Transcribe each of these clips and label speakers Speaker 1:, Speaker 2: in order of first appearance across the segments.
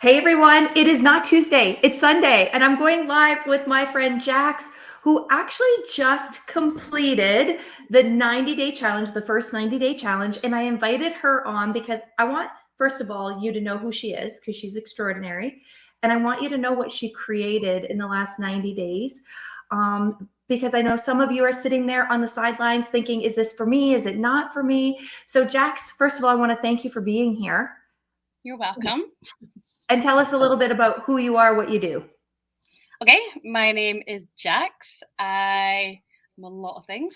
Speaker 1: Hey everyone, it is not Tuesday, it's Sunday, and I'm going live with my friend Jax, who actually just completed the 90-day challenge, the first 90-day challenge. And I invited her on because I want, first of all, you to know who she is because she's extraordinary. And I want you to know what she created in the last 90 days. Because I know some of you are sitting there on the sidelines thinking, is this for me? Is it not for me? So, Jax, first of all, I want to thank you for being here.
Speaker 2: You're welcome.
Speaker 1: And tell us a little bit about who you are, what you do.
Speaker 2: Okay, my name is Jax. I am a lot of things.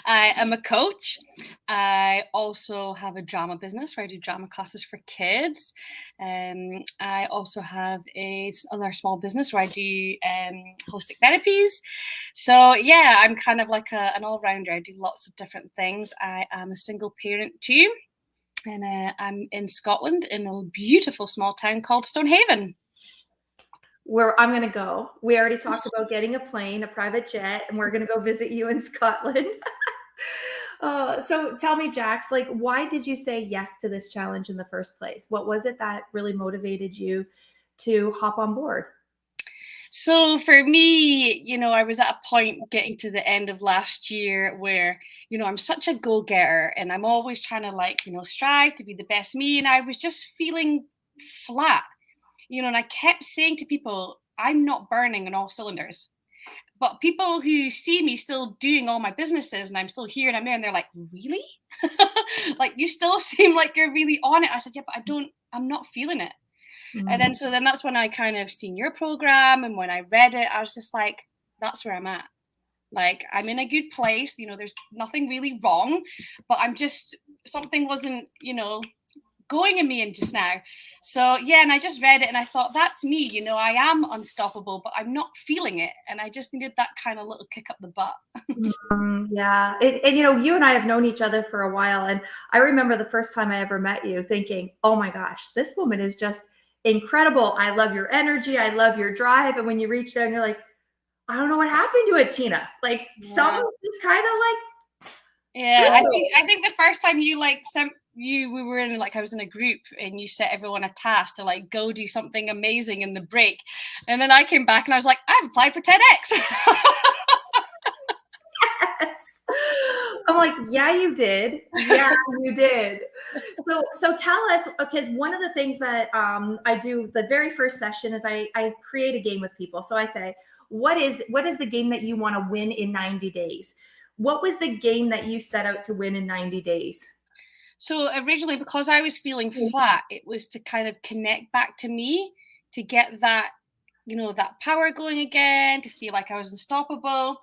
Speaker 2: I am a coach. I also have a drama business where I do drama classes for kids. I also have another small business where I do holistic therapies. So yeah, I'm kind of like an all-rounder. I do lots of different things. I am a single parent too. And I'm in Scotland in a beautiful small town called Stonehaven.
Speaker 1: Where I'm going to go. We already talked about getting a plane, a private jet, and we're going to go visit you in Scotland. So tell me, Jax, like, why did you say yes to this challenge in the first place? What was it that really motivated you to hop on board?
Speaker 2: So for me, I was at a point getting to the end of last year where, I'm such a go-getter and I'm always trying to strive to be the best me. And I was just feeling flat, and I kept saying to people, I'm not burning on all cylinders. But people who see me still doing all my businesses and I'm still here and I'm there and they're like, really? Like, you still seem like you're really on it. I said, yeah, but I'm not feeling it. And then that's when I kind of seen your program. And when I read it, I was just like, that's where I'm at. Like, I'm in a good place. There's nothing really wrong, but something wasn't, going in me and just now. So yeah, and I just read it and I thought, that's me. I am unstoppable, but I'm not feeling it. And I just needed that kind of little kick up the butt.
Speaker 1: Yeah. And, you and I have known each other for a while. And I remember the first time I ever met you thinking, oh my gosh, this woman is just incredible. I love your energy. I love your drive. And when you reach out and you're like, I don't know what happened to it, Tina. Like, something just kind of like.
Speaker 2: Yeah, I think the first time you sent we were in I was in a group and you set everyone a task to go do something amazing in the break, and then I came back and I was like, I've applied for TEDx.
Speaker 1: Yes. I'm like, yeah, you did. Yeah, you did. So tell us, because one of the things that I do the very first session is I create a game with people. So I say, what is the game that you want to win in 90 days? What was the game that you set out to win in 90 days?
Speaker 2: So originally, because I was feeling flat, it was to kind of connect back to me, to get that, that power going again, to feel like I was unstoppable.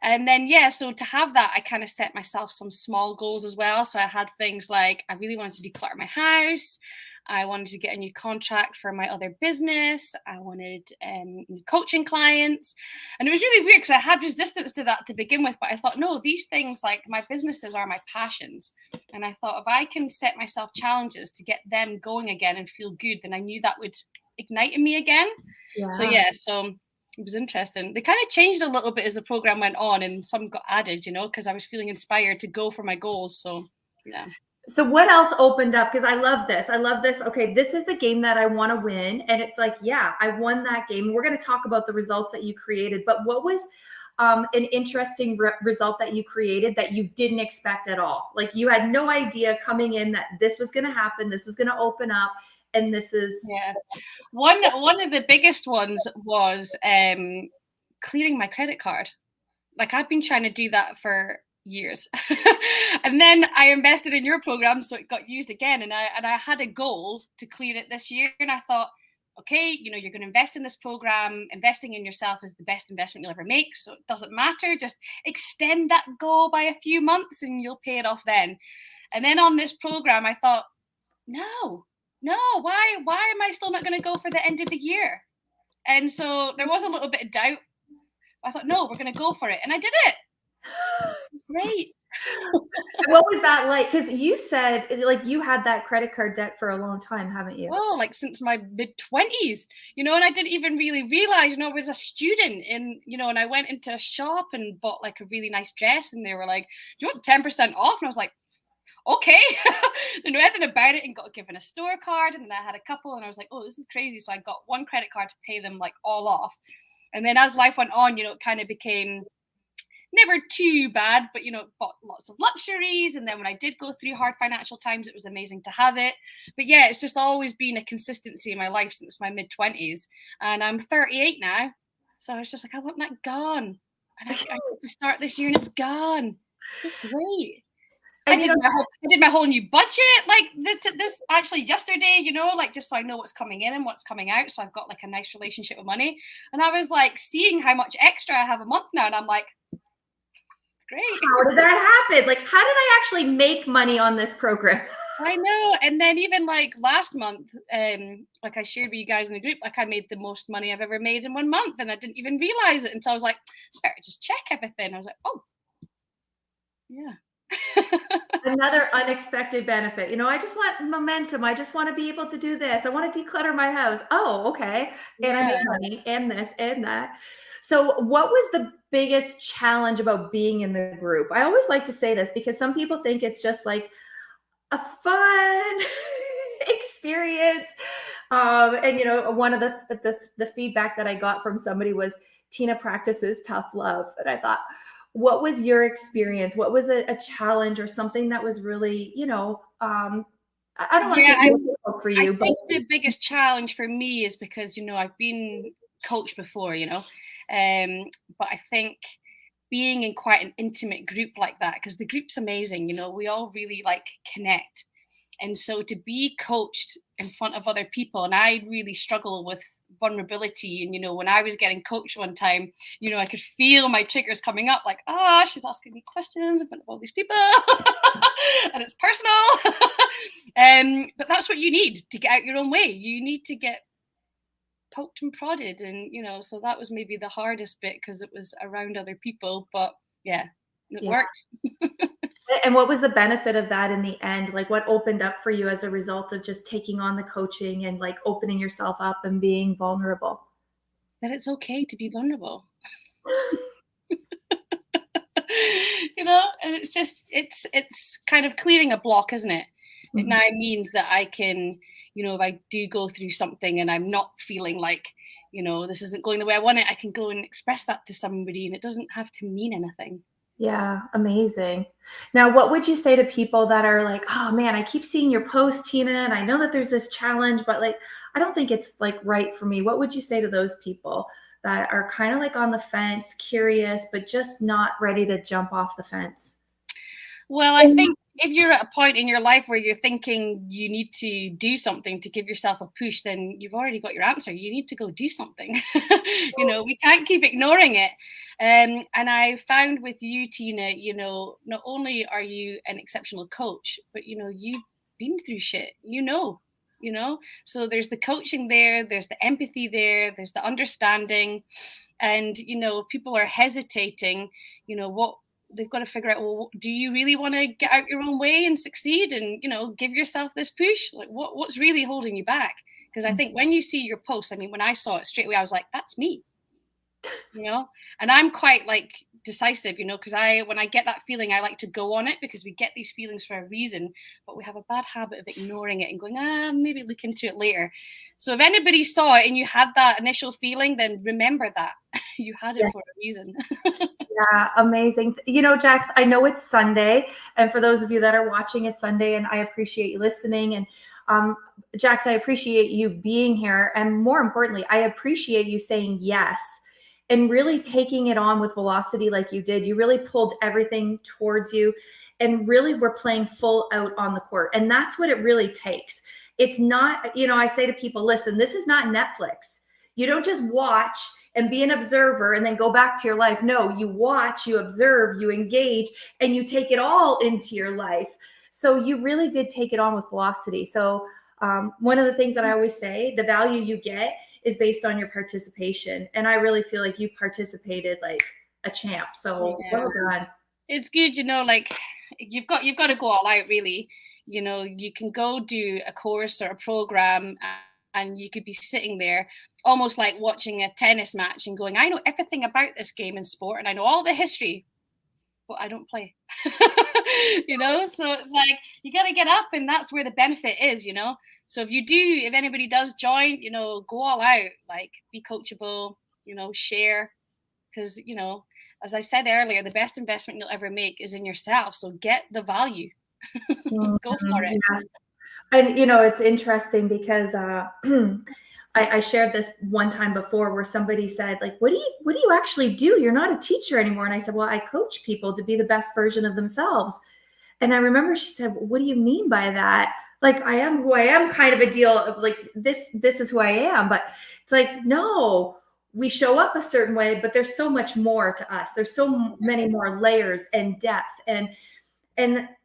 Speaker 2: And then, yeah, so to have that, I kind of set myself some small goals as well. So I had things like I really wanted to declutter my house. I wanted to get a new contract for my other business. I wanted new coaching clients. And it was really weird because I had resistance to that to begin with. But I thought, no, these things, like my businesses are my passions. And I thought, if I can set myself challenges to get them going again and feel good, then I knew that would ignite in me again.
Speaker 1: Yeah.
Speaker 2: So, yeah, it was interesting. They kind of changed a little bit as the program went on and some got added, because I was feeling inspired to go for my goals. So, yeah.
Speaker 1: So what else opened up? Because I love this. I love this. Okay, this is the game that I want to win. And it's like, yeah, I won that game. We're going to talk about the results that you created. But what was an interesting result that you created that you didn't expect at all? Like, you had no idea coming in that this was going to happen. This was going to open up. And this is...
Speaker 2: Yeah. One of the biggest ones was clearing my credit card. Like, I've been trying to do that for years. And then I invested in your program, so it got used again. And I had a goal to clear it this year. And I thought, okay, you're going to invest in this program. Investing in yourself is the best investment you'll ever make. So it doesn't matter. Just extend that goal by a few months and you'll pay it off then. And then on this program, I thought, no, why am I still not going to go for the end of the year? And so there was a little bit of doubt. I thought, no, we're going to go for it. And I did it. It's great.
Speaker 1: What was that like? Because you said you had that credit card debt for a long time, haven't you?
Speaker 2: Oh, since my mid-20s, and I didn't even really realize, I was a student and I went into a shop and bought a really nice dress and they were like, do you want 10% off? And I was like, okay. I knew anything about it and got given a store card. And then I had a couple and I was like, oh, this is crazy. So I got one credit card to pay them like all off. And then as life went on, it kind of became never too bad, but bought lots of luxuries. And then when I did go through hard financial times, it was amazing to have it. But yeah, it's just always been a consistency in my life since my mid-20s. And I'm 38 now. So it's just like, I want that gone. And I get to start this year and it's gone. It's great.
Speaker 1: And
Speaker 2: I did my whole new budget like this actually yesterday, like just so I know what's coming in and what's coming out. So I've got like a nice relationship with money. And I was like seeing how much extra I have a month now. And I'm like, great.
Speaker 1: How did that happen? Like, how did I actually make money on this program?
Speaker 2: I know. And then even like last month, like I shared with you guys in the group, like I made the most money I've ever made in 1 month. And I didn't even realize it until I was like, I better just check everything. I was like, oh, yeah.
Speaker 1: Another unexpected benefit. I just want momentum. I just want to be able to do this. I want to declutter my house. Oh, okay. And I made money and this and that. So what was the biggest challenge about being in the group? I always like to say this because some people think it's just like a fun experience. And one of the feedback that I got from somebody was Tina practices tough love. And I thought, what was your experience? What was a challenge or something that was really, I don't want to say difficult for you,
Speaker 2: I think the biggest challenge for me is because, I've been coached before, but I think being in quite an intimate group like that, because the group's amazing, we all really like connect. And so to be coached in front of other people, and I really struggle with vulnerability. And, when I was getting coached one time, I could feel my triggers coming up like, she's asking me questions in front of all these people and it's personal. But that's what you need to get out your own way. You need to get poked and prodded. And, so that was maybe the hardest bit because it was around other people. But yeah, it worked.
Speaker 1: And what was the benefit of that in the end? Like what opened up for you as a result of just taking on the coaching and like opening yourself up and being vulnerable?
Speaker 2: That it's okay to be vulnerable. And it's just, it's kind of clearing a block, isn't it? Mm-hmm. It now means that I can, if I do go through something and I'm not feeling like, this isn't going the way I want it, I can go and express that to somebody and it doesn't have to mean anything.
Speaker 1: Yeah, amazing. Now, what would you say to people that are like, oh man, I keep seeing your post, Tina, and I know that there's this challenge, but like, I don't think it's like right for me. What would you say to those people that are kind of like on the fence, curious, but just not ready to jump off the fence?
Speaker 2: Well, I think if you're at a point in your life where you're thinking you need to do something to give yourself a push, then you've already got your answer. You need to go do something. We can't keep ignoring it. And I found with you, Tina, not only are you an exceptional coach, but, you've been through shit, so there's the coaching there, there's the empathy there, there's the understanding. And, if people are hesitating, what they've got to figure out, well, do you really want to get out your own way and succeed and, give yourself this push? Like what's really holding you back? Because I think when you see your post, I mean, when I saw it straight away, I was like, that's me, and I'm quite like decisive, because when I get that feeling, I like to go on it because we get these feelings for a reason, but we have a bad habit of ignoring it and going, maybe look into it later. So if anybody saw it and you had that initial feeling, then remember that you had it for a reason.
Speaker 1: Yeah, amazing. Jax, I know it's Sunday, and for those of you that are watching, it's Sunday, and I appreciate you listening. And Jax, I appreciate you being here, and more importantly, I appreciate you saying yes and really taking it on with velocity like you did. You really pulled everything towards you and really were playing full out on the court. And that's what it really takes. It's not, I say to people, listen, this is not Netflix. You don't just watch and be an observer and then go back to your life. No, you watch, you observe, you engage, and you take it all into your life. So you really did take it on with velocity. So one of the things that I always say, the value you get is based on your participation. And I really feel like you participated like a champ. So well done.
Speaker 2: It's good, like you've got to go all out, really. You can go do a course or a program and you could be sitting there almost like watching a tennis match and going, I know everything about this game and sport and I know all the history. but I don't play. You know, so it's like you got to get up, and that's where the benefit is, you know. So if anybody does join, you know, go all out, like be coachable, you know, share, because, you know, as I said earlier, the best investment you'll ever make is in yourself. So get the value. Go for it.
Speaker 1: Yeah. And it's interesting because I shared this one time before where somebody said, like, what do you actually do? You're not a teacher anymore. And I said, well, I coach people to be the best version of themselves. And I remember she said, what do you mean by that? Like, I am who I am, kind of a deal of like, this is who I am. But it's like, no, we show up a certain way, but there's so much more to us. There's so many more layers and depth, and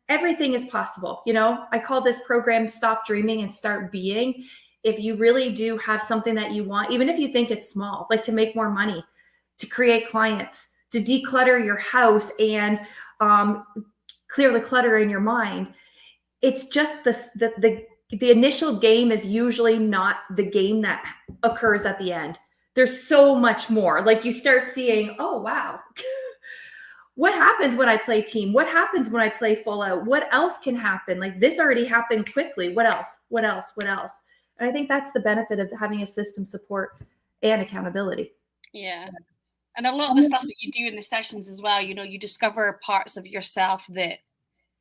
Speaker 1: everything is possible. I call this program Stop Dreaming and Start Being. If you really do have something that you want, even if you think it's small, like to make more money, to create clients, to declutter your house and clear the clutter in your mind, it's just the initial game is usually not the game that occurs at the end. There's so much more. Like you start seeing, oh, wow. What happens when I play team? What happens when I play full out? What else can happen? Like this already happened quickly. What else? What else? What else? And I think that's the benefit of having a system support and accountability.
Speaker 2: Yeah. And a lot of the stuff that you do in the sessions as well, you know, you discover parts of yourself that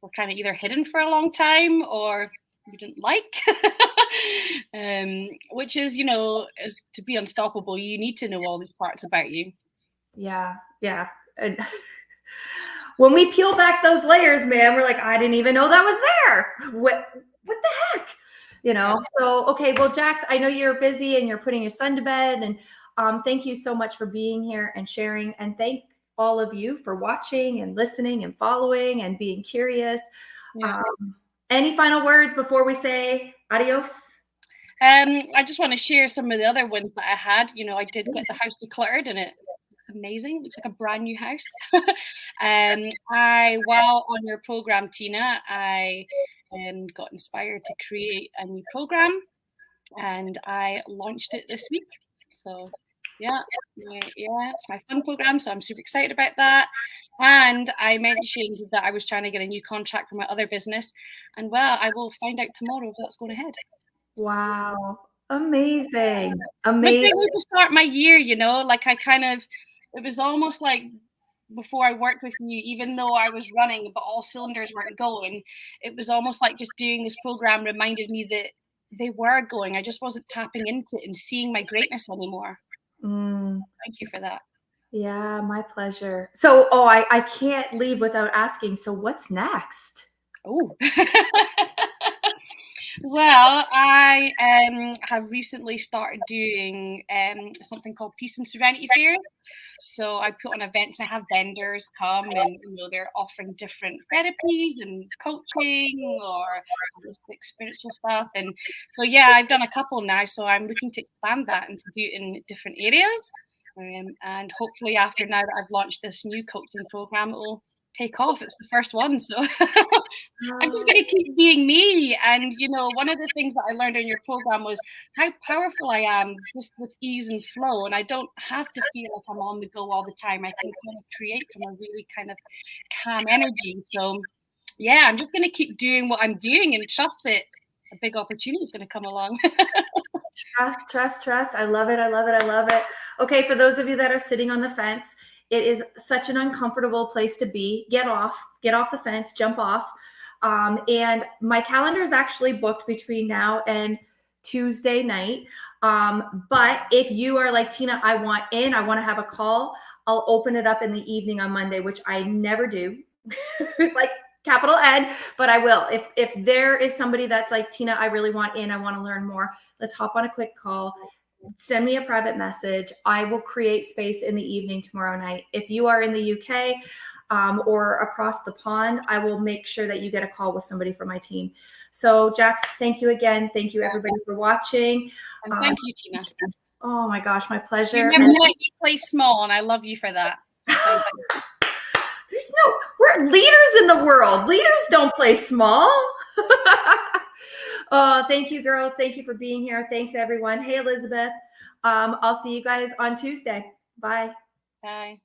Speaker 2: were kind of either hidden for a long time or you didn't like. Which is, you know, to be unstoppable, you need to know all these parts about you. Yeah.
Speaker 1: And when we peel back those layers, man, we're like, I didn't even know that was there. What the heck? So, okay. Well, Jax, I know you're busy and you're putting your son to bed, and thank you so much for being here and sharing, and thank all of you for watching and listening and following and being curious.
Speaker 2: Yeah.
Speaker 1: Any final words before we say adios?
Speaker 2: I just want to share some of the other ones that I had. You know, I did get the house decluttered, and it looks amazing. It's like a brand new house. While on your program, Tina, I got inspired to create a new program, and I launched it this week. So yeah, it's my fun program. So I'm super excited about that. And I mentioned that I was trying to get a new contract for my other business, and well, I will find out tomorrow if that's going ahead.
Speaker 1: Wow. Amazing.
Speaker 2: But
Speaker 1: Amazing.
Speaker 2: they need to start my year, you know, like it was almost like before I worked with you, even though I was running, but all cylinders weren't going, it was almost like just doing this program reminded me that they were going. I just wasn't tapping into it and seeing my greatness anymore. Thank you for that.
Speaker 1: Yeah, my pleasure. So, I can't leave without asking. So what's next?
Speaker 2: Oh, well, I have recently started doing something called Peace and Serenity Fairs. So I put on events and I have vendors come, and you know they're offering different therapies and coaching or holistic spiritual stuff. And so yeah, I've done a couple now. So I'm looking to expand that and to do it in different areas. And hopefully after now that I've launched this new coaching program, it will take off. It's the first one. So I'm just going to keep being me. And, you know, one of the things that I learned in your program was how powerful I am just with ease and flow. And I don't have to feel like I'm on the go all the time. I can kind of create from a really kind of calm energy. So, yeah, I'm just going to keep doing what I'm doing and trust that a big opportunity is going to come along.
Speaker 1: Trust. I love it. Okay, for those of you that are sitting on the fence, it is such an uncomfortable place to be. Get off the fence, jump off. And my calendar is actually booked between now and Tuesday night. But if you are like, Tina, I want to have a call, I'll open it up in the evening on Monday, which I never do. Like capital N, but I will. If there is somebody that's like, Tina, I really want in, I want to learn more, let's hop on a quick call. Send me a private message. I will create space in the evening tomorrow night. If you are in the UK or across the pond, I will make sure that you get a call with somebody from my team. So Jax, thank you again. Thank you everybody for watching.
Speaker 2: And thank you, Tina.
Speaker 1: Oh my gosh, my pleasure.
Speaker 2: You never let me play small, and I love you for that.
Speaker 1: We're leaders in the world. Leaders don't play small. Oh, thank you, girl. Thank you for being here. Thanks, everyone. Hey, Elizabeth. I'll see you guys on Tuesday. Bye.
Speaker 2: Bye.